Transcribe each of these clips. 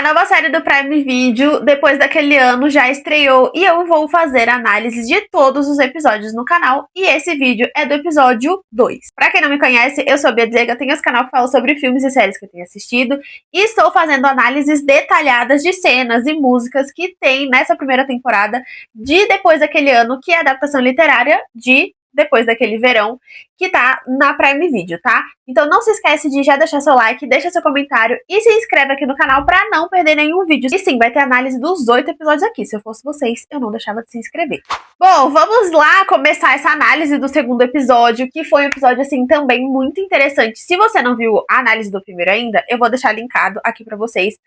nova série do Prime Video, depois daquele ano, já estreou e eu vou fazer análise de todos os episódios no canal. E esse vídeo é do episódio 2. Pra quem não me conhece, eu sou a Bia Diego, tenho esse canal que fala sobre filmes e séries que eu tenho assistido. E estou fazendo análises detalhadas de cenas e músicas que tem nessa primeira temporada de Depois daquele ano, que é a adaptação literária de Depois daquele verão, que tá na Prime Video, tá? Então não se esquece de já deixar seu like, deixa seu comentário e se inscreve aqui no canal pra não perder nenhum vídeo. E sim, vai ter análise dos 8 episódios aqui. Se eu fosse vocês, eu não deixava de se inscrever. Bom, vamos lá começar essa análise do segundo episódio, que foi um episódio, assim, também muito interessante. Se você não viu a análise do primeiro ainda, eu vou deixar linkado aqui pra vocês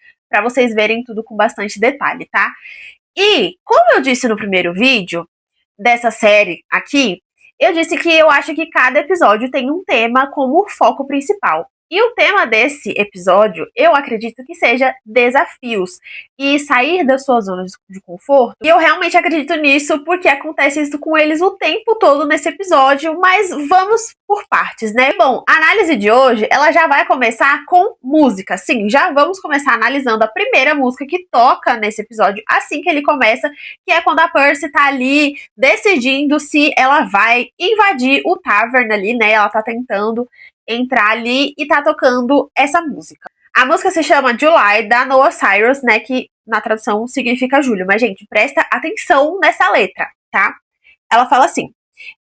verem tudo com bastante detalhe, tá? E, como eu disse no primeiro vídeo dessa série aqui, eu disse que eu acho que cada episódio tem um tema como foco principal. E o tema desse episódio, eu acredito que seja desafios e sair da sua zona de conforto. E eu realmente acredito nisso porque acontece isso com eles o tempo todo nesse episódio, mas vamos por partes, né? Bom, a análise de hoje, ela já vai começar com música. Sim, já vamos começar analisando a primeira música que toca nesse episódio assim que ele começa, que é quando a Percy tá ali decidindo se ela vai invadir o Tavern ali, né? Ela tá tentando entrar ali e tá tocando essa música. A música se chama July, da Noah Cyrus, né, que na tradução significa julho, mas gente, presta atenção nessa letra, tá? Ela fala assim: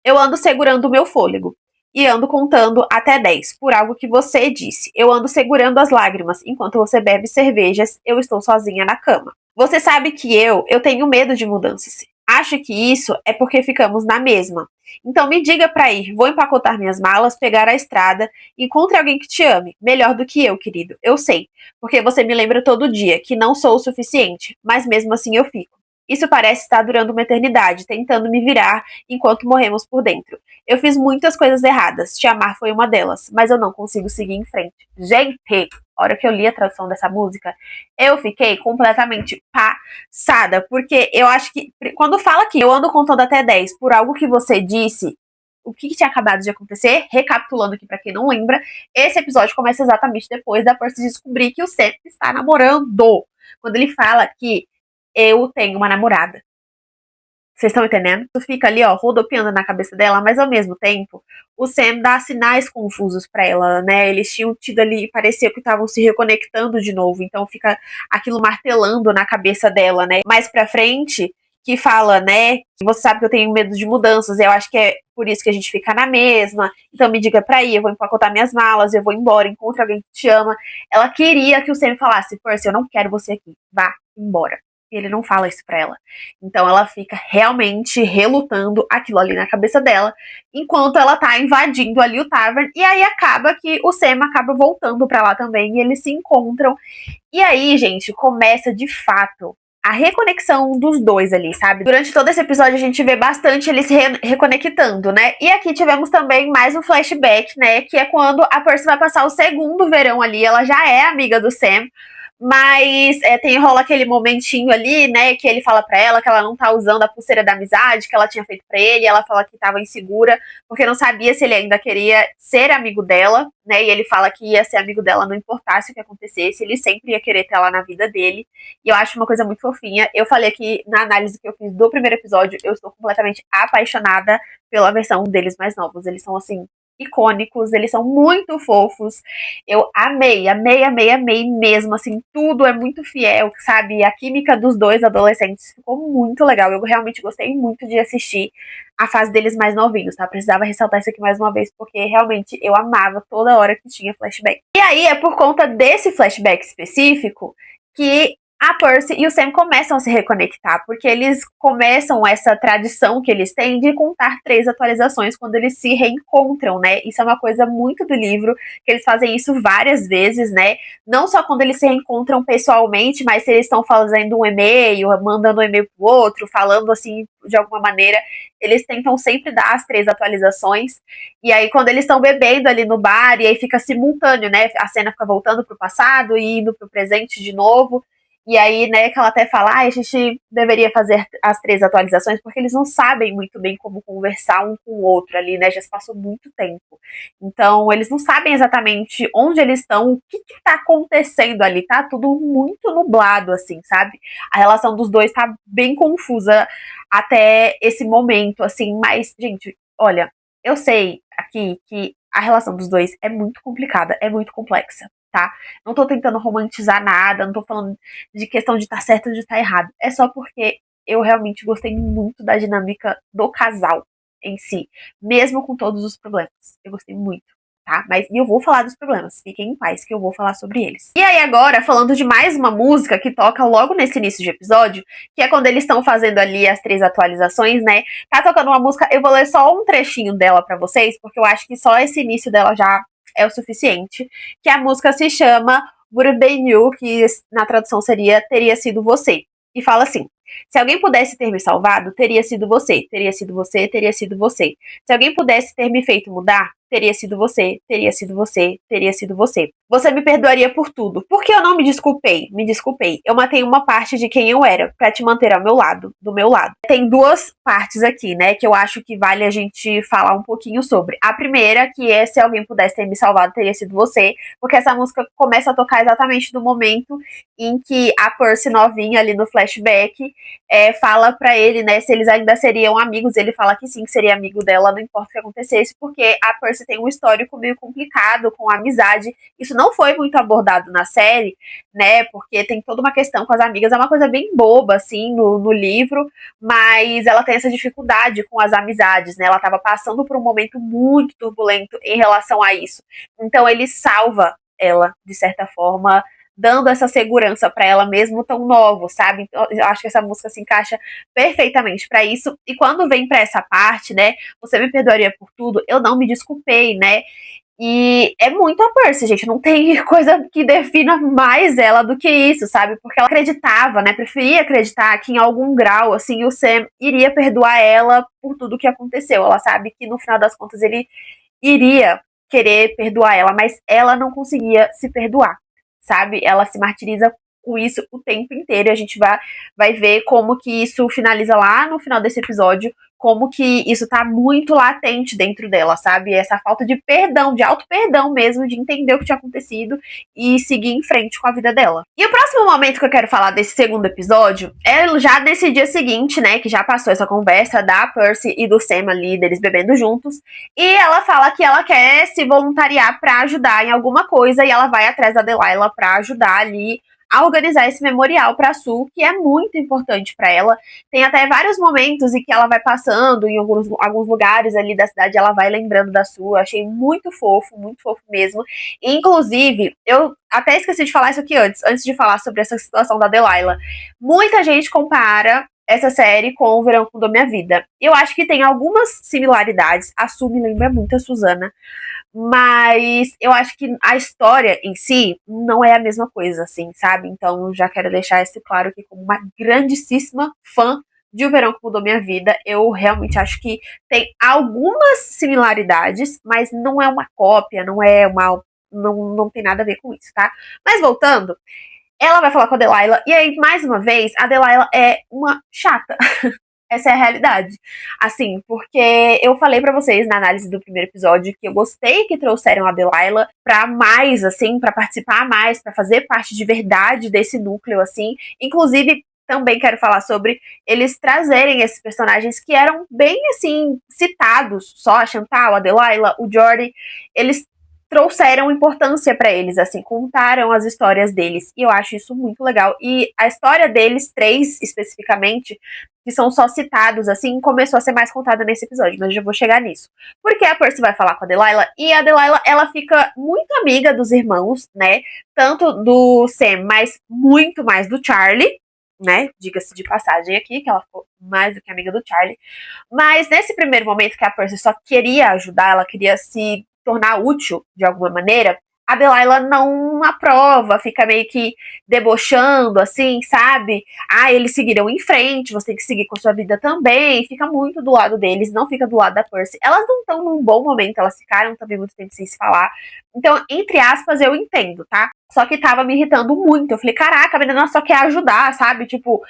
eu ando segurando o meu fôlego e ando contando até 10 por algo que você disse. Eu ando segurando as lágrimas enquanto você bebe cervejas, eu estou sozinha na cama. Você sabe que eu tenho medo de mudanças. Acho que isso é porque ficamos na mesma. Então me diga pra ir, vou empacotar minhas malas, pegar a estrada, encontre alguém que te ame, melhor do que eu, querido. Eu sei, porque você me lembra todo dia que não sou o suficiente, mas mesmo assim eu fico. Isso parece estar durando uma eternidade, tentando me virar enquanto morremos por dentro. Eu fiz muitas coisas erradas, te amar foi uma delas, mas eu não consigo seguir em frente. Gente, a hora que eu li a tradução dessa música, eu fiquei completamente passada, porque eu acho que, quando fala que eu ando contando até 10 por algo que você disse, o que tinha acabado de acontecer, recapitulando aqui pra quem não lembra, esse episódio começa exatamente depois da Percy descobrir que o Sam está namorando. Quando ele fala que eu tenho uma namorada. Vocês estão entendendo? Tu fica ali, ó, rodopiando na cabeça dela, mas ao mesmo tempo, o Sam dá sinais confusos pra ela, né? Eles tinham tido ali, parecia que estavam se reconectando de novo, então fica aquilo martelando na cabeça dela, né? Mais pra frente, que fala, né? Você sabe que eu tenho medo de mudanças, eu acho que é por isso que a gente fica na mesma, então me diga pra ir, eu vou empacotar minhas malas, eu vou embora, encontre alguém que te ama. Ela queria que o Sam falasse: Percy, eu não quero você aqui, vá embora. E ele não fala isso pra ela. Então ela fica realmente relutando aquilo ali na cabeça dela, enquanto ela tá invadindo ali o Tavern. E aí acaba que o Sam acaba voltando pra lá também, e eles se encontram. E aí, gente, começa de fato a reconexão dos dois ali, sabe? Durante todo esse episódio a gente vê bastante eles reconectando, né? E aqui tivemos também mais um flashback, né? Que é quando a Percy vai passar o segundo verão ali, ela já é amiga do Sam, mas rola aquele momentinho ali, né, que ele fala pra ela que ela não tá usando a pulseira da amizade que ela tinha feito pra ele, e ela fala que tava insegura, porque não sabia se ele ainda queria ser amigo dela, né, e ele fala que ia ser amigo dela não importasse o que acontecesse, ele sempre ia querer ter ela na vida dele, e eu acho uma coisa muito fofinha. Eu falei aqui na análise que eu fiz do primeiro episódio, eu estou completamente apaixonada pela versão deles mais novos, eles são assim, icônicos, eles são muito fofos. Eu amei mesmo, assim, tudo é muito fiel, sabe? A química dos dois adolescentes ficou muito legal. Eu realmente gostei muito de assistir a fase deles mais novinhos, tá? Precisava ressaltar isso aqui mais uma vez, porque realmente eu amava toda hora que tinha flashback. E aí é por conta desse flashback específico que a Percy e o Sam começam a se reconectar, porque eles começam essa tradição que eles têm de contar 3 atualizações quando eles se reencontram, né? Isso é uma coisa muito do livro, que eles fazem isso várias vezes, né? Não só quando eles se reencontram pessoalmente, mas se eles estão fazendo um e-mail, mandando um e-mail pro outro, falando assim, de alguma maneira, eles tentam sempre dar as 3 atualizações. E aí, quando eles estão bebendo ali no bar, e aí fica simultâneo, né? A cena fica voltando pro passado e indo pro presente de novo. E aí, né, que ela até fala, a gente deveria fazer as 3 atualizações, porque eles não sabem muito bem como conversar um com o outro ali, né, já se passou muito tempo. Então, eles não sabem exatamente onde eles estão, o que tá acontecendo ali, tá tudo muito nublado, assim, sabe? A relação dos dois tá bem confusa até esse momento, assim, mas, gente, olha, eu sei aqui que a relação dos dois é muito complicada, é muito complexa, tá? Não tô tentando romantizar nada, não tô falando de questão de estar certo ou de estar errado. É só porque eu realmente gostei muito da dinâmica do casal em si, mesmo com todos os problemas. Eu gostei muito. Tá? Mas eu vou falar dos problemas, fiquem em paz que eu vou falar sobre eles. E aí agora, falando de mais uma música que toca logo nesse início de episódio, que é quando eles estão fazendo ali as 3 atualizações, né? Tá tocando uma música, eu vou ler só um trechinho dela pra vocês, porque eu acho que só esse início dela já é o suficiente, que a música se chama Would Have Been You, que na tradução seria Teria Sido Você. E fala assim: se alguém pudesse ter me salvado, teria sido você, teria sido você, teria sido você. Se alguém pudesse ter me feito mudar, teria sido você, teria sido você, teria sido você. Você me perdoaria por tudo. Por que eu não me desculpei? Me desculpei. Eu matei uma parte de quem eu era, pra te manter ao meu lado, do meu lado. Tem 2 partes aqui, né, que eu acho que vale a gente falar um pouquinho sobre. A primeira, que é se alguém pudesse ter me salvado, teria sido você, porque essa música começa a tocar exatamente no momento em que a Percy novinha ali no flashback fala pra ele, né, se eles ainda seriam amigos. Ele fala que sim, que seria amigo dela, não importa o que acontecesse, porque a Percy tem um histórico meio complicado com a amizade. Isso não foi muito abordado na série, né, porque tem toda uma questão com as amigas, é uma coisa bem boba, assim, no livro, mas ela tem essa dificuldade com as amizades, né, ela tava passando por um momento muito turbulento em relação a isso. Então ele salva ela, de certa forma, dando essa segurança para ela mesmo tão novo, sabe? Então, eu acho que essa música se encaixa perfeitamente para isso. E quando vem para essa parte, né? Você me perdoaria por tudo? Eu não me desculpei, né? E é muito a Percy, gente. Não tem coisa que defina mais ela do que isso, sabe? Porque ela acreditava, né? Preferia acreditar que em algum grau, assim, o Sam iria perdoar ela por tudo que aconteceu. Ela sabe que no final das contas ele iria querer perdoar ela, mas ela não conseguia se perdoar, sabe? Ela se martiriza com isso o tempo inteiro e a gente vai ver como que isso finaliza lá no final desse episódio, como que isso tá muito latente dentro dela, sabe? Essa falta de perdão, de auto-perdão mesmo, de entender o que tinha acontecido e seguir em frente com a vida dela. E o próximo momento que eu quero falar desse segundo episódio é já desse dia seguinte, né, que já passou essa conversa da Percy e do Sam ali, deles bebendo juntos, e ela fala que ela quer se voluntariar pra ajudar em alguma coisa e ela vai atrás da Delilah pra ajudar ali a organizar esse memorial para a Sue, que é muito importante para ela. Tem até vários momentos em que ela vai passando em alguns lugares ali da cidade, ela vai lembrando da Sue. Eu achei muito fofo mesmo. E, inclusive, eu até esqueci de falar isso aqui antes de falar sobre essa situação da Delilah. Muita gente compara essa série com O Verão que Mudou Minha Vida. Eu acho que tem algumas similaridades. A Sue me lembra muito a Susana, mas eu acho que a história em si não é a mesma coisa, assim, sabe? Então já quero deixar isso claro aqui como uma grandíssima fã de O Verão que Mudou Minha Vida. Eu realmente acho que tem algumas similaridades, mas não é uma cópia, não é uma. Não tem nada a ver com isso, tá? Mas voltando, ela vai falar com a Delilah, e aí, mais uma vez, a Delilah é uma chata. Essa é a realidade. Assim, porque eu falei pra vocês na análise do primeiro episódio que eu gostei que trouxeram a Delilah pra mais, assim, pra participar mais, pra fazer parte de verdade desse núcleo, assim. Inclusive, também quero falar sobre eles trazerem esses personagens que eram bem, assim, citados. Só a Chantal, a Delilah, o Jordi. Eles trouxeram importância pra eles, assim, contaram as histórias deles. E eu acho isso muito legal. E a história deles, 3 especificamente, que são só citados, assim, começou a ser mais contada nesse episódio, mas eu já vou chegar nisso. Porque a Percy vai falar com a Delilah, e a Delilah, ela fica muito amiga dos irmãos, né, tanto do Sam, mas muito mais do Charlie, né, diga-se de passagem aqui, que ela ficou mais do que amiga do Charlie. Mas nesse primeiro momento que a Percy só queria ajudar, ela queria se tornar útil de alguma maneira, a Delilah não aprova, fica meio que debochando, assim, sabe? Ah, eles seguiram em frente, você tem que seguir com a sua vida também. Fica muito do lado deles, não fica do lado da Percy. Elas não estão num bom momento, elas ficaram também muito tempo sem se falar. Então, entre aspas, eu entendo, tá? Só que tava me irritando muito. Eu falei, caraca, a menina só quer ajudar, sabe? Tipo,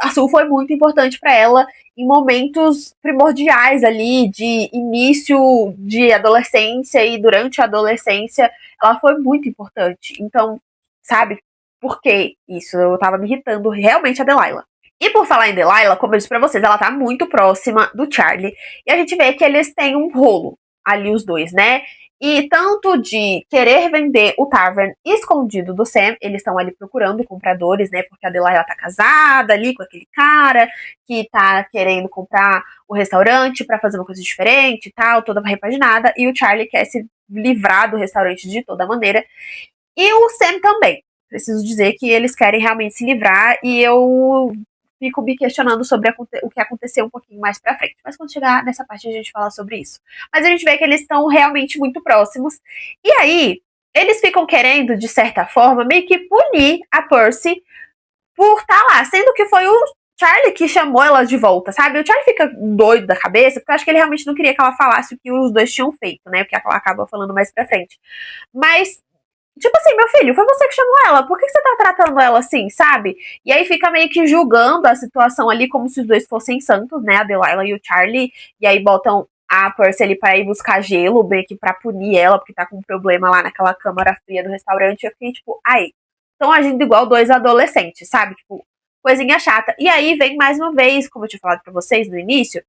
a Sul foi muito importante para ela em momentos primordiais ali, de início de adolescência e durante a adolescência, ela foi muito importante. Então, sabe, por que isso? Eu tava me irritando realmente a Delilah. E por falar em Delilah, como eu disse pra vocês, ela tá muito próxima do Charlie. E a gente vê que eles têm um rolo ali, os dois, né? E tanto de querer vender o Tavern escondido do Sam, eles estão ali procurando compradores, né? Porque a Delilah tá casada ali com aquele cara que tá querendo comprar o restaurante para fazer uma coisa diferente e tal, toda repaginada. E o Charlie quer se livrar do restaurante de toda maneira. E o Sam também. Preciso dizer que eles querem realmente se livrar e eu fico me questionando sobre o que aconteceu um pouquinho mais pra frente. Mas quando chegar nessa parte a gente fala sobre isso. Mas a gente vê que eles estão realmente muito próximos. E aí, eles ficam querendo, de certa forma, meio que punir a Percy por estar lá. Sendo que foi o Charlie que chamou ela de volta, sabe? O Charlie fica doido da cabeça, porque eu acho que ele realmente não queria que ela falasse o que os dois tinham feito, né? O que ela acaba falando mais pra frente. Mas tipo assim, meu filho, foi você que chamou ela, por que você tá tratando ela assim, sabe? E aí fica meio que julgando a situação ali como se os dois fossem santos, né? A Delilah e o Charlie. E aí botam a Percy ali pra ir buscar gelo, meio que pra punir ela, porque tá com um problema lá naquela câmara fria do restaurante. Eu fiquei tipo, ai, estão agindo igual dois adolescentes, sabe? Tipo, coisinha chata. E aí vem mais uma vez, como eu tinha falado pra vocês no início,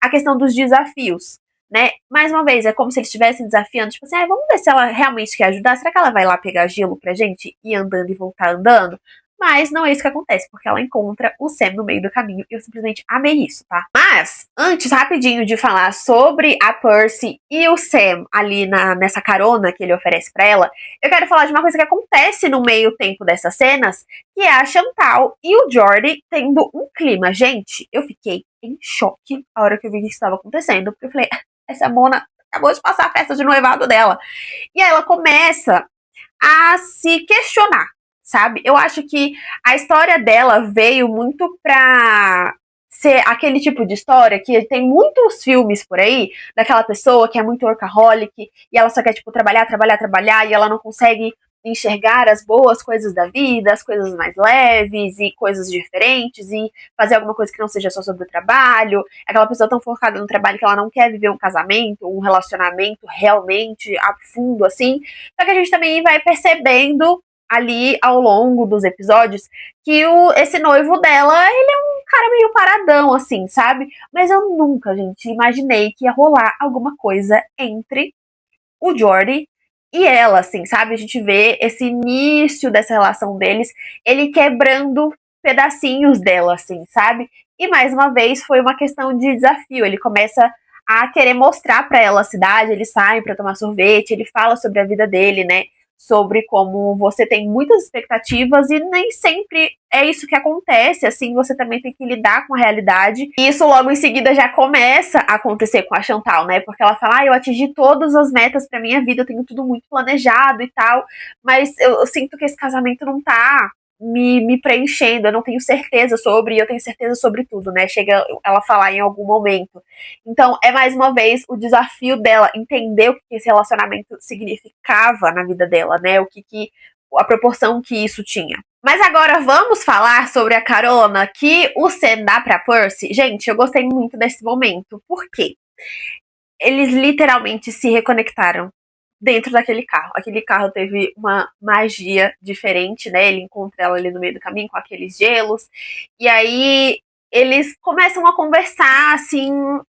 a questão dos desafios, né? Mais uma vez, é como se eles estivessem desafiando, tipo assim, vamos ver se ela realmente quer ajudar. Será que ela vai lá pegar gelo pra gente ir andando e voltar andando? Mas não é isso que acontece, porque ela encontra o Sam no meio do caminho e eu simplesmente amei isso, tá? Mas, antes, rapidinho, de falar sobre a Percy e o Sam ali nessa carona que ele oferece pra ela, eu quero falar de uma coisa que acontece no meio tempo dessas cenas, que é a Chantal e o Jordi tendo um clima. Gente, eu fiquei em choque a hora que eu vi o que estava acontecendo, porque eu falei, essa Mona acabou de passar a festa de noivado dela. E aí ela começa a se questionar, sabe? Eu acho que a história dela veio muito pra ser aquele tipo de história que tem muitos filmes por aí, daquela pessoa que é muito workaholic e ela só quer, tipo, trabalhar, trabalhar, trabalhar e ela não consegue enxergar as boas coisas da vida, as coisas mais leves e coisas diferentes e fazer alguma coisa que não seja só sobre o trabalho. Aquela pessoa tão focada no trabalho que ela não quer viver um casamento, um relacionamento realmente a fundo, assim. Só que a gente também vai percebendo ali ao longo dos episódios que esse noivo dela, ele é um cara meio paradão, assim, sabe? Mas eu nunca, gente, imaginei que ia rolar alguma coisa entre o Jordi e ela, assim, sabe? A gente vê esse início dessa relação deles, ele quebrando pedacinhos dela, assim, sabe? E mais uma vez foi uma questão de desafio. Ele começa a querer mostrar pra ela a cidade, eles saem pra tomar sorvete, ele fala sobre a vida dele, né? Sobre como você tem muitas expectativas e nem sempre é isso que acontece, assim, você também tem que lidar com a realidade. E isso logo em seguida já começa a acontecer com a Chantal, né? Porque ela fala, eu atingi todas as metas pra minha vida, eu tenho tudo muito planejado e tal, mas eu sinto que esse casamento não tá me preenchendo, eu não tenho certeza sobre, e eu tenho certeza sobre tudo, né? Chega ela falar em algum momento. Então, é mais uma vez o desafio dela entender o que esse relacionamento significava na vida dela, né? A proporção que isso tinha. Mas agora vamos falar sobre a carona que o Sam dá pra Percy. Gente, eu gostei muito desse momento. Por quê? Eles literalmente se reconectaram dentro daquele carro. Aquele carro teve uma magia diferente, né? Ele encontra ela ali no meio do caminho com aqueles gelos. E aí eles começam a conversar, assim,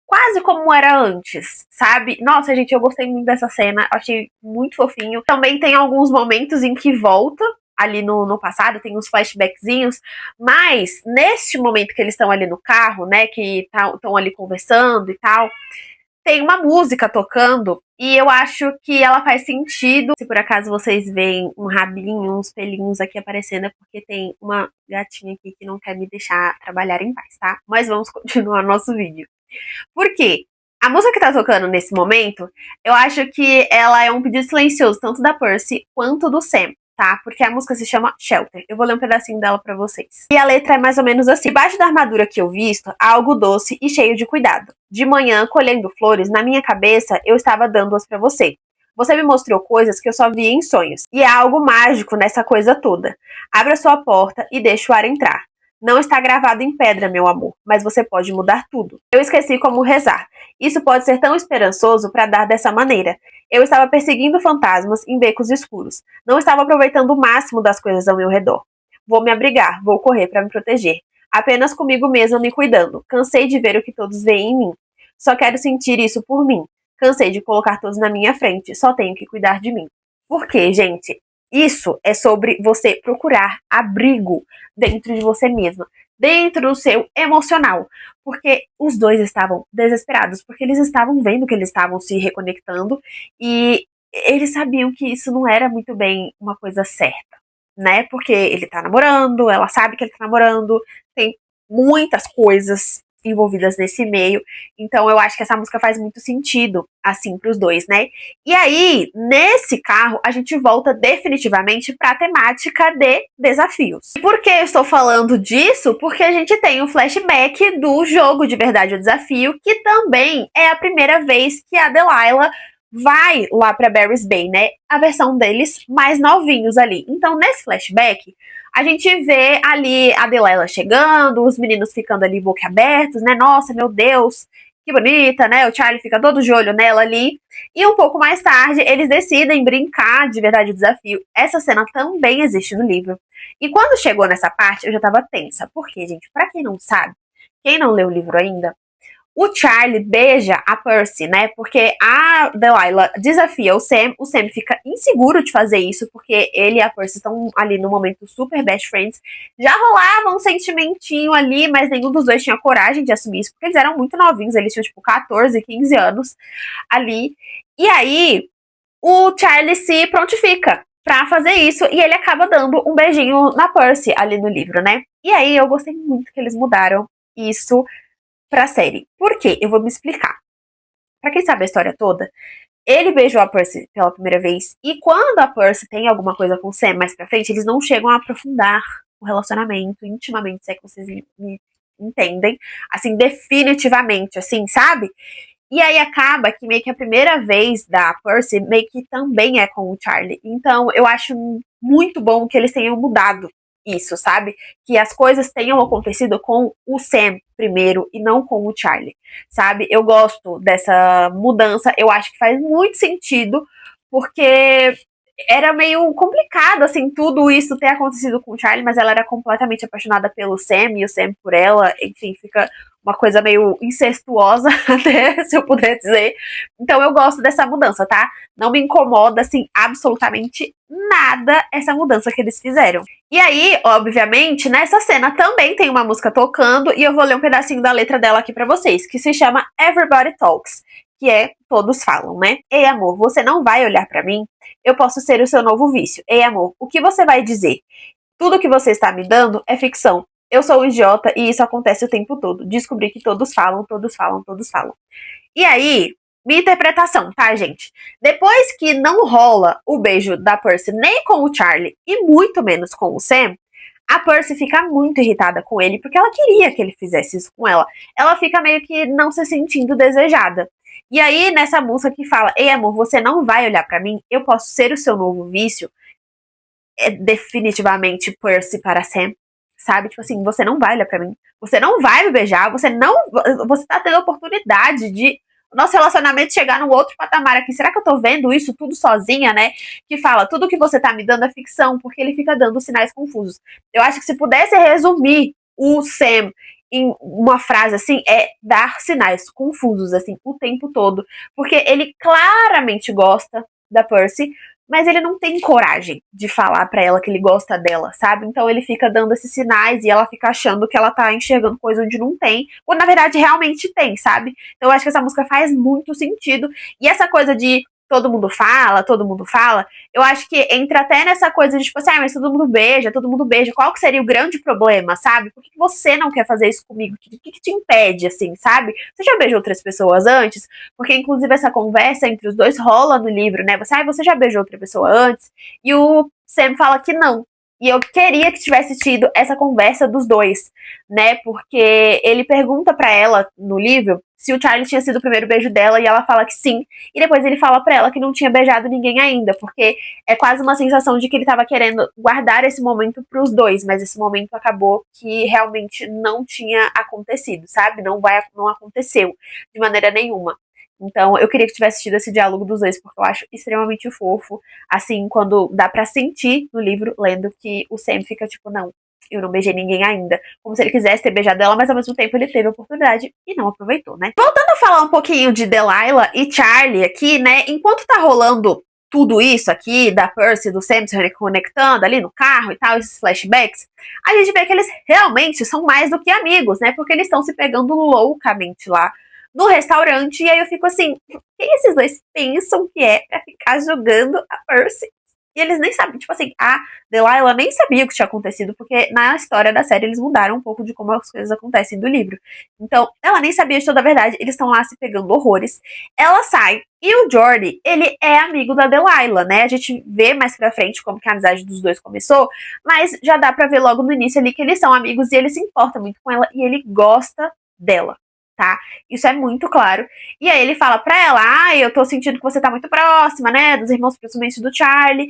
quase como era antes, sabe? Nossa, gente, eu gostei muito dessa cena. Achei muito fofinho. Também tem alguns momentos em que volta ali no passado, tem uns flashbackzinhos, mas neste momento que eles estão ali no carro, né, que estão ali conversando e tal, tem uma música tocando e eu acho que ela faz sentido. Se por acaso vocês veem um rabinho, uns pelinhos aqui aparecendo, é porque tem uma gatinha aqui que não quer me deixar trabalhar em paz, tá? Mas vamos continuar nosso vídeo. Por quê? A música que tá tocando nesse momento, eu acho que ela é um pedido silencioso, tanto da Percy quanto do Sam, tá? Porque a música se chama Shelter. Eu vou ler um pedacinho dela pra vocês. E a letra é mais ou menos assim. Debaixo da armadura que eu visto, há algo doce e cheio de cuidado. De manhã, colhendo flores, na minha cabeça, eu estava dando-as pra você. Você me mostrou coisas que eu só via em sonhos. E há algo mágico nessa coisa toda. Abra sua porta e deixe o ar entrar. Não está gravado em pedra, meu amor, mas você pode mudar tudo. Eu esqueci como rezar. Isso pode ser tão esperançoso para dar dessa maneira. Eu estava perseguindo fantasmas em becos escuros. Não estava aproveitando o máximo das coisas ao meu redor. Vou me abrigar, vou correr para me proteger. Apenas comigo mesma me cuidando. Cansei de ver o que todos veem em mim. Só quero sentir isso por mim. Cansei de colocar todos na minha frente. Só tenho que cuidar de mim. Por quê, gente? Isso é sobre você procurar abrigo dentro de você mesma, dentro do seu emocional. Porque os dois estavam desesperados, porque eles estavam vendo que eles estavam se reconectando e eles sabiam que isso não era muito bem uma coisa certa, né? Porque ele tá namorando, ela sabe que ele tá namorando, tem muitas coisas envolvidas nesse meio. Então eu acho que essa música faz muito sentido, assim, pros dois, né? E aí, nesse carro, a gente volta definitivamente pra temática de desafios. E por que eu estou falando disso? Porque a gente tem um flashback do jogo de verdade ou desafio, que também é a primeira vez que a Delilah vai lá pra Barry's Bay, né? A versão deles mais novinhos ali. Então, nesse flashback, a gente vê ali a Delilah chegando, os meninos ficando ali boquiabertos, né? Nossa, meu Deus, que bonita, né? O Charlie fica todo de olho nela ali. E um pouco mais tarde, eles decidem brincar de verdade o desafio. Essa cena também existe no livro. E quando chegou nessa parte, eu já tava tensa. Porque, gente, pra quem não sabe, quem não leu o livro ainda, o Charlie beija a Percy, né? Porque a Delilah desafia o Sam fica inseguro de fazer isso, porque ele e a Percy estão ali no momento super best friends. Já rolava um sentimentinho ali, mas nenhum dos dois tinha coragem de assumir isso, porque eles eram muito novinhos, eles tinham tipo 14, 15 anos ali. E aí, o Charlie se prontifica pra fazer isso, e ele acaba dando um beijinho na Percy ali no livro, né? E aí, eu gostei muito que eles mudaram isso pra série. Por quê? Eu vou me explicar. Pra quem sabe a história toda, ele beijou a Percy pela primeira vez, e quando a Percy tem alguma coisa com o Sam mais pra frente, eles não chegam a aprofundar o relacionamento intimamente, se é que vocês me entendem, assim, definitivamente, assim, sabe? E aí acaba que meio que a primeira vez da Percy meio que também é com o Charlie. Então eu acho muito bom que eles tenham mudado isso, sabe? Que as coisas tenham acontecido com o Sam primeiro e não com o Charlie, sabe? Eu gosto dessa mudança, eu acho que faz muito sentido, porque era meio complicado, assim, tudo isso ter acontecido com o Charlie, mas ela era completamente apaixonada pelo Sam e o Sam por ela, enfim, fica uma coisa meio incestuosa, até, se eu puder dizer. Então eu gosto dessa mudança, tá? Não me incomoda, assim, absolutamente nada essa mudança que eles fizeram. E aí, obviamente, nessa cena também tem uma música tocando, e eu vou ler um pedacinho da letra dela aqui pra vocês, que se chama Everybody Talks, que é Todos Falam, né? Ei, amor, você não vai olhar pra mim? Eu posso ser o seu novo vício. Ei, amor, o que você vai dizer? Tudo que você está me dando é ficção. Eu sou um idiota e isso acontece o tempo todo. Descobri que todos falam, todos falam, todos falam. E aí, minha interpretação, tá, gente? Depois que não rola o beijo da Percy nem com o Charlie e muito menos com o Sam, a Percy fica muito irritada com ele porque ela queria que ele fizesse isso com ela. Ela fica meio que não se sentindo desejada. E aí, nessa música que fala, ei amor, você não vai olhar pra mim, eu posso ser o seu novo vício, é definitivamente Percy para Sam, sabe? Tipo assim, você não vai olhar pra mim, você não vai me beijar, você tá tendo a oportunidade de o nosso relacionamento chegar num outro patamar aqui. Será que eu tô vendo isso tudo sozinha, né? Que fala, tudo que você tá me dando é ficção, porque ele fica dando sinais confusos. Eu acho que se pudesse resumir o Sam em uma frase assim, é dar sinais confusos, assim, o tempo todo. Porque ele claramente gosta da Percy, mas ele não tem coragem de falar pra ela que ele gosta dela, sabe? Então ele fica dando esses sinais e ela fica achando que ela tá enxergando coisa onde não tem, quando na verdade realmente tem, sabe? Então eu acho que essa música faz muito sentido. E essa coisa de todo mundo fala, todo mundo fala, eu acho que entra até nessa coisa de, tipo assim, mas todo mundo beija, qual que seria o grande problema, sabe? Por que você não quer fazer isso comigo? O que te impede, assim, sabe? Você já beijou outras pessoas antes? Porque, inclusive, essa conversa entre os dois rola no livro, né? Você já beijou outra pessoa antes? E o Sam fala que não. E eu queria que tivesse tido essa conversa dos dois, né? Porque ele pergunta pra ela no livro se o Charlie tinha sido o primeiro beijo dela e ela fala que sim. E depois ele fala pra ela que não tinha beijado ninguém ainda, porque é quase uma sensação de que ele tava querendo guardar esse momento pros dois, mas esse momento acabou que realmente não tinha acontecido, sabe? Não aconteceu de maneira nenhuma. Então, eu queria que tivesse tido esse diálogo dos dois, porque eu acho extremamente fofo. Assim, quando dá pra sentir no livro, lendo, que o Sam fica tipo, não, eu não beijei ninguém ainda. Como se ele quisesse ter beijado ela, mas ao mesmo tempo ele teve a oportunidade e não aproveitou, né? Voltando a falar um pouquinho de Delilah e Charlie aqui, né? Enquanto tá rolando tudo isso aqui, da Percy e do Sam se reconectando ali no carro e tal, esses flashbacks, a gente vê que eles realmente são mais do que amigos, né? Porque eles estão se pegando loucamente lá no restaurante, e aí eu fico assim, quem esses dois pensam que é pra ficar jogando a Percy? E eles nem sabem, tipo assim, a Delilah nem sabia o que tinha acontecido, porque na história da série eles mudaram um pouco de como as coisas acontecem do livro. Então, ela nem sabia de toda a verdade, eles estão lá se pegando horrores. Ela sai, e o Jordi, ele é amigo da Delilah, né? A gente vê mais pra frente como que a amizade dos dois começou, mas já dá pra ver logo no início ali que eles são amigos e ele se importa muito com ela e ele gosta dela. Tá? Isso é muito claro. E aí ele fala pra ela, eu tô sentindo que você tá muito próxima, né, dos irmãos, principalmente do Charlie.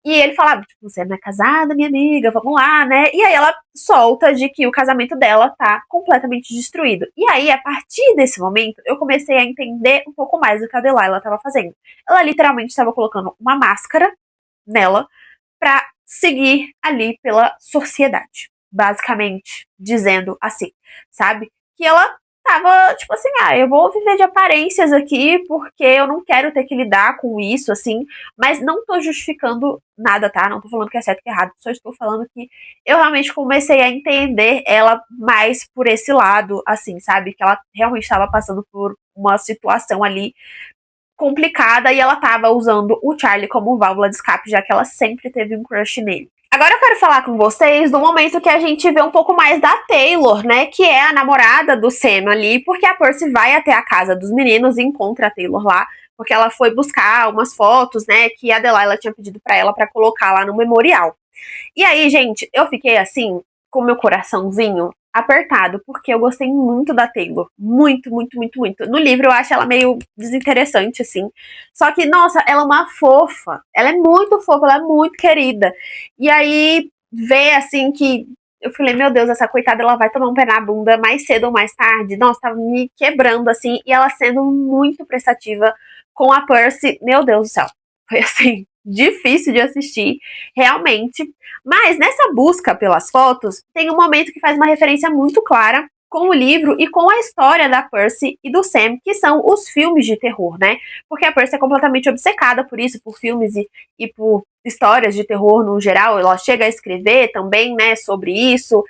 E ele fala, tipo, você não é casada, minha amiga, vamos lá, né? E aí ela solta de que o casamento dela tá completamente destruído. E aí, a partir desse momento, eu comecei a entender um pouco mais do que a Delilah tava fazendo. Ela literalmente estava colocando uma máscara nela pra seguir ali pela sociedade. Basicamente, dizendo assim, sabe? Que ela tava, tipo assim, eu vou viver de aparências aqui porque eu não quero ter que lidar com isso, assim, mas não tô justificando nada, tá? Não tô falando que é certo e que é errado, só estou falando que eu realmente comecei a entender ela mais por esse lado, assim, sabe? Que ela realmente estava passando por uma situação ali complicada e ela tava usando o Charlie como válvula de escape, já que ela sempre teve um crush nele. Agora eu quero falar com vocês do momento que a gente vê um pouco mais da Taylor, né, que é a namorada do Sam ali, porque a Percy vai até a casa dos meninos e encontra a Taylor lá, porque ela foi buscar umas fotos, né, que a Delilah tinha pedido pra ela pra colocar lá no memorial. E aí, gente, eu fiquei assim, com meu coraçãozinho apertado, porque eu gostei muito da Taylor. Muito, muito, muito, muito. No livro eu acho ela meio desinteressante, assim. Só que, nossa, ela é uma fofa. Ela é muito fofa, ela é muito querida. E aí, ver, assim, que eu falei, meu Deus, essa coitada, ela vai tomar um pé na bunda mais cedo ou mais tarde. Nossa, tava me quebrando, assim. E ela sendo muito prestativa com a Percy. Meu Deus do céu. Foi, assim, difícil de assistir, realmente. Mas nessa busca pelas fotos, tem um momento que faz uma referência muito clara com o livro e com a história da Percy e do Sam, que são os filmes de terror, né? Porque a Percy é completamente obcecada por isso, por filmes e por histórias de terror no geral. Ela chega a escrever também, né, sobre isso.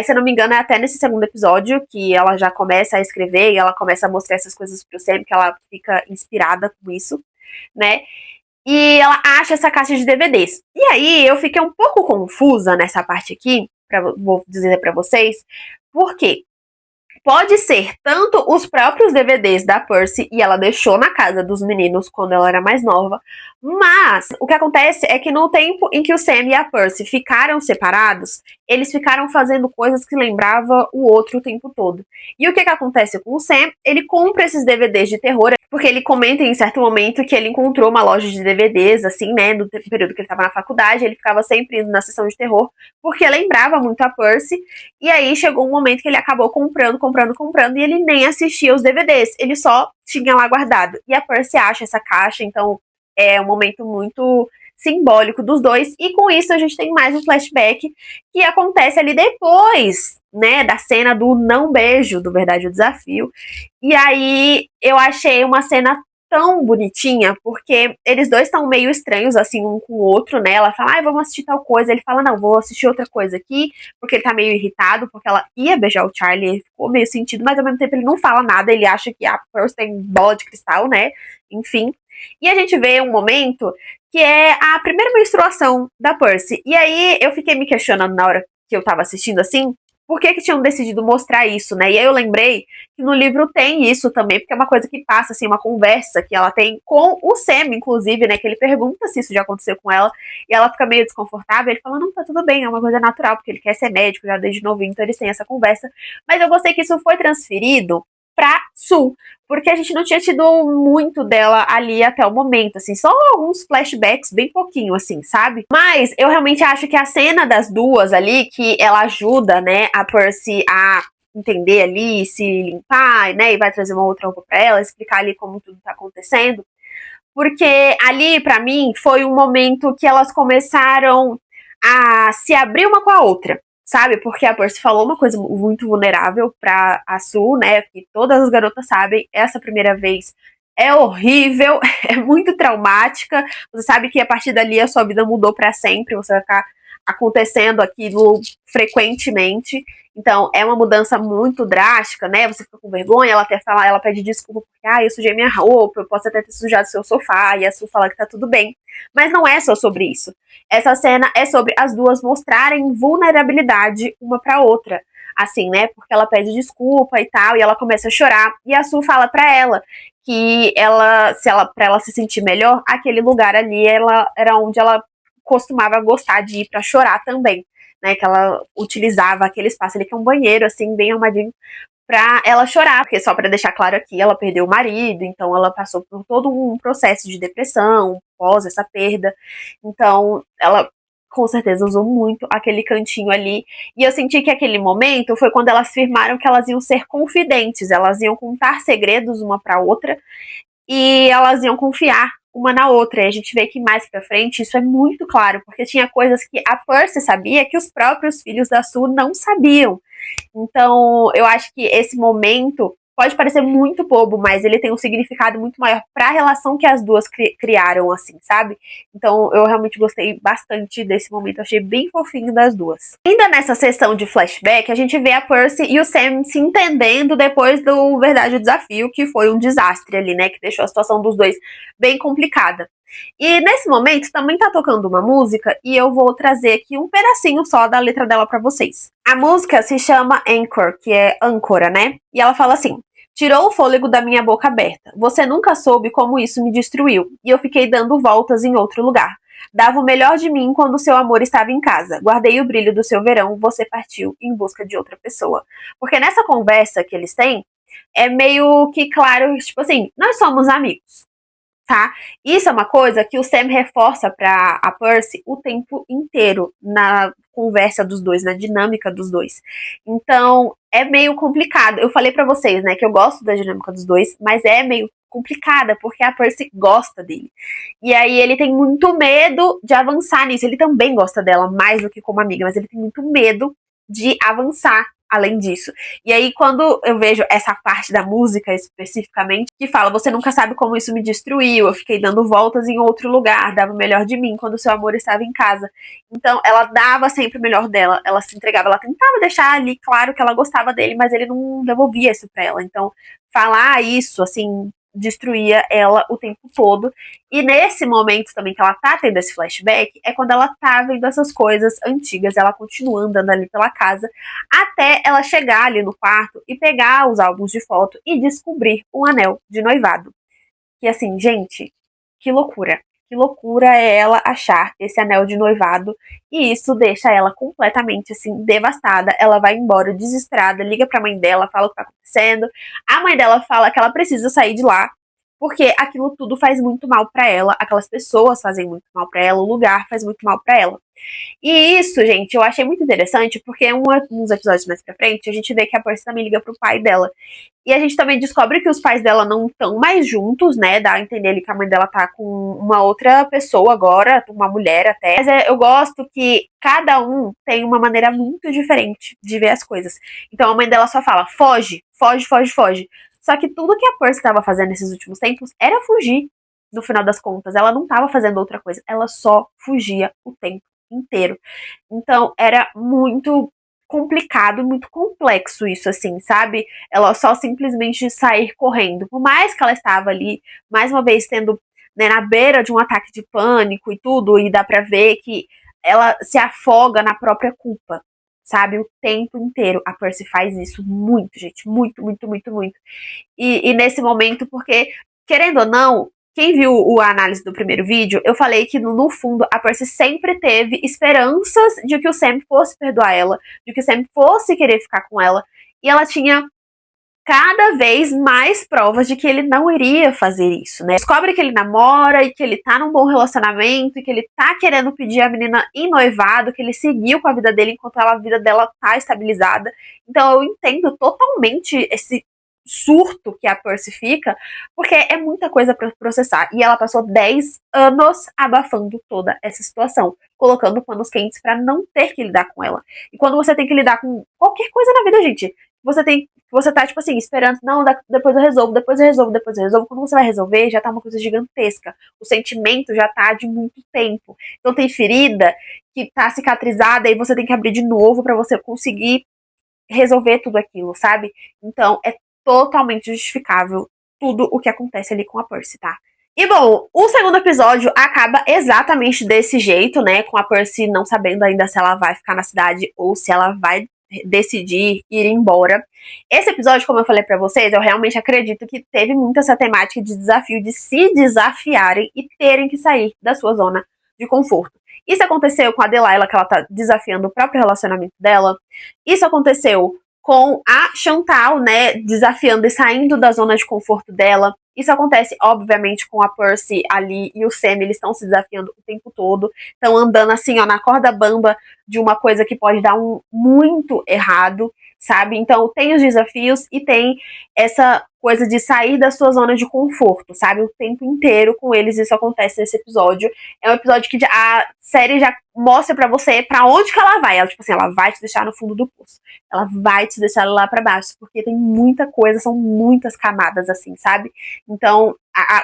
Se eu não me engano, é até nesse segundo episódio que ela já começa a escrever e ela começa a mostrar essas coisas pro Sam, que ela fica inspirada com isso, né? E ela acha essa caixa de DVDs. E aí eu fiquei um pouco confusa nessa parte aqui, vou dizer pra vocês, porque pode ser tanto os próprios DVDs da Percy, e ela deixou na casa dos meninos quando ela era mais nova, mas o que acontece é que no tempo em que o Sam e a Percy ficaram separados, eles ficaram fazendo coisas que lembravam o outro o tempo todo. E o que acontece com o Sam? Ele compra esses DVDs de terror, porque ele comenta em certo momento que ele encontrou uma loja de DVDs, assim, né, no período que ele estava na faculdade, ele ficava sempre indo na sessão de terror, porque lembrava muito a Percy, e aí chegou um momento que ele acabou comprando, e ele nem assistia os DVDs, ele só tinha lá guardado. E a Percy acha essa caixa, então é um momento muito simbólico dos dois, e com isso a gente tem mais um flashback que acontece ali depois, né, da cena do não beijo, do Verdade ou Desafio. E aí eu achei uma cena tão bonitinha, porque eles dois estão meio estranhos, assim, um com o outro, né? Ela fala, vamos assistir tal coisa. Ele fala, não, vou assistir outra coisa aqui, porque ele tá meio irritado, porque ela ia beijar o Charlie, ele ficou meio sentido, mas ao mesmo tempo ele não fala nada, ele acha que a Pearl tem bola de cristal, né? Enfim. E a gente vê um momento que é a primeira menstruação da Percy. E aí eu fiquei me questionando na hora que eu tava assistindo assim, por que que tinham decidido mostrar isso, né? E aí eu lembrei que no livro tem isso também, porque é uma coisa que passa, assim, uma conversa que ela tem com o Sam, inclusive, né? Que ele pergunta se isso já aconteceu com ela, e ela fica meio desconfortável, ele fala, não, tá tudo bem, é uma coisa natural, porque ele quer ser médico já desde novinho, então eles têm essa conversa. Mas eu gostei que isso foi transferido pra Sul, porque a gente não tinha tido muito dela ali até o momento, assim, só alguns flashbacks, bem pouquinho, assim, sabe? Mas eu realmente acho que a cena das duas ali, que ela ajuda, né, a Percy a entender ali, se limpar, né, e vai trazer uma outra roupa pra ela, explicar ali como tudo tá acontecendo, porque ali, pra mim, foi um momento que elas começaram a se abrir uma com a outra, sabe? Porque a Percy falou uma coisa muito vulnerável pra a Sue, né? Que todas as garotas sabem, essa primeira vez é horrível, é muito traumática. Você sabe que a partir dali a sua vida mudou pra sempre, você vai ficar acontecendo aquilo frequentemente. Então, é uma mudança muito drástica, né? Você fica com vergonha, ela até fala, ela pede desculpa porque, eu sujei minha roupa, eu posso até ter sujado seu sofá, e a Sue fala que tá tudo bem. Mas não é só sobre isso. Essa cena é sobre as duas mostrarem vulnerabilidade uma pra outra. Assim, né? Porque ela pede desculpa e tal, e ela começa a chorar. E a Sue fala pra ela que pra ela se sentir melhor, aquele lugar ali era onde ela costumava gostar de ir pra chorar também. Né, que ela utilizava aquele espaço ali, que é um banheiro, assim, bem arrumadinho, pra ela chorar, porque só pra deixar claro aqui, ela perdeu o marido, então ela passou por todo um processo de depressão pós essa perda, então ela com certeza usou muito aquele cantinho ali, e eu senti que aquele momento foi quando elas firmaram que elas iam ser confidentes, elas iam contar segredos uma pra outra, e elas iam confiar uma na outra. E a gente vê que mais pra frente isso é muito claro, porque tinha coisas que a Percy sabia que os próprios filhos da Sue não sabiam. Então, eu acho que esse momento pode parecer muito bobo, mas ele tem um significado muito maior para a relação que as duas criaram, assim, sabe? Então, eu realmente gostei bastante desse momento, achei bem fofinho das duas. Ainda nessa sessão de flashback, a gente vê a Percy e o Sam se entendendo depois do Verdade ou Desafio, que foi um desastre ali, né? Que deixou a situação dos dois bem complicada. E nesse momento também tá tocando uma música e eu vou trazer aqui um pedacinho só da letra dela pra vocês. A música se chama Anchor, que é âncora, né? E ela fala assim: tirou o fôlego da minha boca aberta. Você nunca soube como isso me destruiu. E eu fiquei dando voltas em outro lugar. Dava o melhor de mim quando seu amor estava em casa. Guardei o brilho do seu verão, você partiu em busca de outra pessoa. Porque nessa conversa que eles têm, é meio que claro, tipo assim, nós somos amigos. Tá? Isso é uma coisa que o Sam reforça pra a Percy o tempo inteiro na conversa dos dois, na dinâmica dos dois. Então, é meio complicado. Eu falei pra vocês, né, que eu gosto da dinâmica dos dois, mas é meio complicada, porque a Percy gosta dele. E aí ele tem muito medo de avançar nisso. Ele também gosta dela mais do que como amiga, mas ele tem muito medo de avançar além disso. E aí, quando eu vejo essa parte da música especificamente, que fala, você nunca sabe como isso me destruiu, eu fiquei dando voltas em outro lugar, dava o melhor de mim quando seu amor estava em casa. Então, ela dava sempre o melhor dela, ela se entregava, ela tentava deixar ali claro que ela gostava dele, mas ele não devolvia isso pra ela. Então, falar isso, assim, destruía ela o tempo todo. E nesse momento também que ela tá tendo esse flashback, é quando ela tá vendo essas coisas antigas, ela continua andando ali pela casa, até ela chegar ali no quarto e pegar os álbuns de foto e descobrir um anel de noivado. Que assim, gente, que loucura. Que loucura é ela achar esse anel de noivado, e isso deixa ela completamente assim devastada. Ela vai embora desesperada, liga pra mãe dela, fala o que tá acontecendo. A mãe dela fala que ela precisa sair de lá, porque aquilo tudo faz muito mal pra ela, aquelas pessoas fazem muito mal pra ela, o lugar faz muito mal pra ela. E isso, gente, eu achei muito interessante, porque uns episódios mais pra frente, a gente vê que a Percy também liga pro pai dela. E a gente também descobre que os pais dela não estão mais juntos, né? Dá a entender ali que a mãe dela tá com uma outra pessoa agora, uma mulher até. Mas eu gosto que cada um tem uma maneira muito diferente de ver as coisas. Então a mãe dela só fala, foge, foge, foge, foge. Só que tudo que a Percy estava fazendo nesses últimos tempos era fugir, no final das contas. Ela não estava fazendo outra coisa, ela só fugia o tempo inteiro. Então era muito complicado, muito complexo isso, assim, sabe? Ela só simplesmente sair correndo. Por mais que ela estava ali, mais uma vez, tendo né, na beira de um ataque de pânico e tudo, e dá pra ver que ela se afoga na própria culpa, sabe? O tempo inteiro. A Percy faz isso muito, gente. Muito, muito, muito, muito. E nesse momento, porque, querendo ou não, quem viu a análise do primeiro vídeo, eu falei que no fundo a Percy sempre teve esperanças de que o Sam fosse perdoar ela, de que o Sam fosse querer ficar com ela. E ela tinha cada vez mais provas de que ele não iria fazer isso, né? Descobre que ele namora e que ele tá num bom relacionamento e que ele tá querendo pedir a menina em noivado, que ele seguiu com a vida dele enquanto a vida dela tá estabilizada. Então eu entendo totalmente esse surto que a Percy fica, porque é muita coisa pra processar. E ela passou 10 anos abafando toda essa situação, colocando panos quentes pra não ter que lidar com ela. E quando você tem que lidar com qualquer coisa na vida, gente, você tá, tipo assim, esperando, não, depois eu resolvo, depois eu resolvo, depois eu resolvo. Quando você vai resolver, já tá uma coisa gigantesca. O sentimento já tá de muito tempo. Então tem ferida que tá cicatrizada e você tem que abrir de novo pra você conseguir resolver tudo aquilo, sabe? Então é totalmente justificável tudo o que acontece ali com a Percy, tá? E bom, o segundo episódio acaba exatamente desse jeito, né? Com a Percy não sabendo ainda se ela vai ficar na cidade ou se ela vai decidir ir embora. Esse episódio, como eu falei pra vocês, eu realmente acredito que teve muito essa temática de desafio, de se desafiarem e terem que sair da sua zona de conforto. Isso aconteceu com a Delilah, que ela tá desafiando o próprio relacionamento dela. Isso aconteceu com a Chantal, né, desafiando e saindo da zona de conforto dela. Isso acontece, obviamente, com a Percy ali e o Sam, eles estão se desafiando o tempo todo. Estão andando assim, ó, na corda bamba de uma coisa que pode dar muito errado, sabe? Então tem os desafios e tem essa coisa de sair da sua zona de conforto, sabe? O tempo inteiro com eles isso acontece nesse episódio. É um episódio que a série já mostra pra você pra onde que ela vai. Ela, tipo assim, ela vai te deixar no fundo do poço. Ela vai te deixar lá pra baixo, porque tem muita coisa, são muitas camadas, assim, sabe? Então,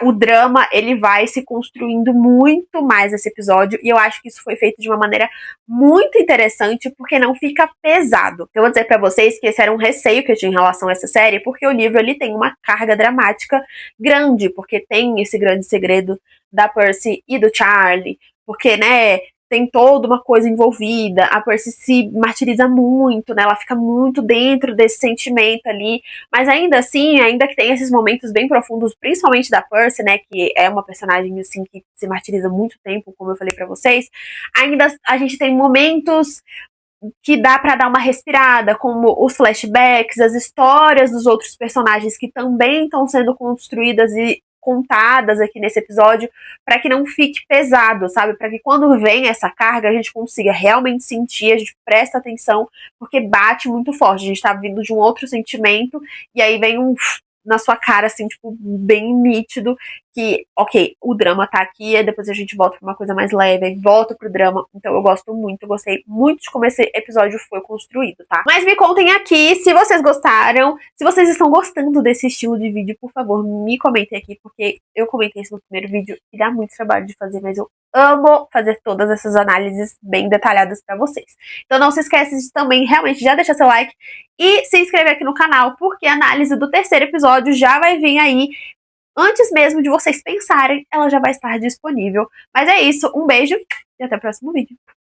o drama, ele vai se construindo muito mais nesse episódio, e eu acho que isso foi feito de uma maneira muito interessante, porque não fica pesado. Eu vou dizer pra vocês que esse era um receio que eu tinha em relação a essa série, porque o livro, ele tem uma carga dramática grande, porque tem esse grande segredo da Percy e do Charlie, porque, né, tem toda uma coisa envolvida, a Percy se martiriza muito, né, ela fica muito dentro desse sentimento ali, mas ainda assim, ainda que tem esses momentos bem profundos, principalmente da Percy, né, que é uma personagem, assim, que se martiriza muito tempo, como eu falei pra vocês, ainda a gente tem momentos que dá pra dar uma respirada, como os flashbacks, as histórias dos outros personagens que também estão sendo construídas e contadas aqui nesse episódio, para que não fique pesado, sabe? Para que quando vem essa carga a gente consiga realmente sentir, a gente presta atenção, porque bate muito forte. A gente tá vindo de um outro sentimento e aí vem um na sua cara, assim, tipo, bem nítido, que, ok, o drama tá aqui, e depois a gente volta pra uma coisa mais leve, aí volta pro drama. Então eu gosto muito, eu gostei muito de como esse episódio foi construído, tá? Mas me contem aqui se vocês gostaram, se vocês estão gostando desse estilo de vídeo, por favor, me comentem aqui, porque eu comentei isso no primeiro vídeo e dá muito trabalho de fazer, mas eu amo fazer todas essas análises bem detalhadas pra vocês. Então não se esquece de também realmente já deixar seu like e se inscrever aqui no canal, porque a análise do terceiro episódio já vai vir aí. Antes mesmo de vocês pensarem, ela já vai estar disponível. Mas é isso, um beijo e até o próximo vídeo.